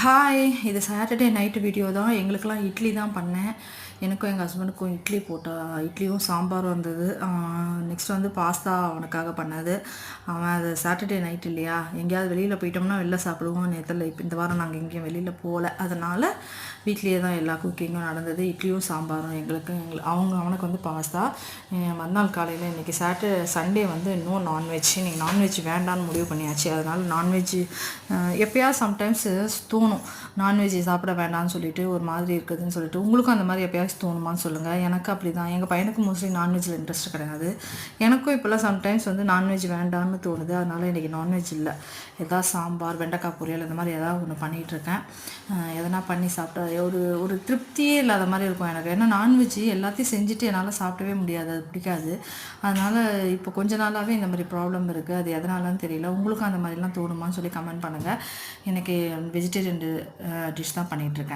Hi, இது Saturday night video தான். எங்களுக்கெல்லாம் இட்லி தான் பண்ணேன். எனக்கும் எங்கள் ஹஸ்பண்டுக்கும் இட்லி இட்லியும் சாம்பாரும் இருந்தது. நெக்ஸ்ட் வந்து பாஸ்தா அவனுக்காக பண்ணது. அவன் அது சாட்டர்டே நைட் இல்லையா, எங்கேயாவது வெளியில் போயிட்டோம்னா வெளில சாப்பிடுவோம். நேரத்தில் இப்போ இந்த வாரம் நாங்கள் எங்கேயும் வெளியில் போகல. அதனால் வீட்லேயே தான் எல்லா குக்கிங்கும் நடந்தது. இட்லியும் சாம்பாரும் அவனுக்கு வந்து பாஸ்தா. மறுநாள் காலையில் இன்றைக்கி சண்டே வந்து இன்னும் நான்வெஜ். இன்றைக்கி நான்வெஜ் வேண்டான்னு முடிவு பண்ணியாச்சு. அதனால் நான்வெஜ் எப்போயாவது சம்டைம்ஸ் தோணும் நான்வெஜ் சாப்பிட வேண்டாம்னு சொல்லிட்டு, ஒரு மாதிரி இருக்குதுன்னு சொல்லிட்டு. உங்களுக்கும் அந்த மாதிரி எப்போயாவது தோணுமான்னு சொல்லுங்கள். எனக்கு அப்படி தான். எங்கள் பையனுக்கு மோஸ்ட்லி நான்வெஜ்ஜில் இன்ட்ரெஸ்ட் கிடையாது. எனக்கும் இப்போல்லாம் சம்டைம்ஸ் வந்து நான்வெஜ் வேண்டாம்னு தோணுது. அதனால் இன்றைக்கி நான்வெஜ் இல்லை. எதாவது சாம்பார், வெண்டைக்காய் பொரியல் இந்த மாதிரி ஏதாவது ஒன்று பண்ணிகிட்ருக்கேன். எதனா பண்ணி சாப்பிட்டா ஒரு திருப்தியே இல்லாத மாதிரி இருக்கும் எனக்கு. ஏன்னா நான்வெஜ் எல்லாத்தையும் செஞ்சுட்டு என்னால் சாப்பிடவே முடியாது, அது பிடிக்காது. அதனால் இப்போ கொஞ்ச நாளாகவே இந்த மாதிரி ப்ராப்ளம் இருக்குது. அது எதனாலன்னு தெரியல. உங்களுக்கும் அந்த மாதிரிலாம் தோணுமான்னு சொல்லி கமெண்ட் பண்ணுங்கள். எனக்கு வெஜிடேரியன் டிஷ் தான் பண்ணிகிட்ருக்கேன்.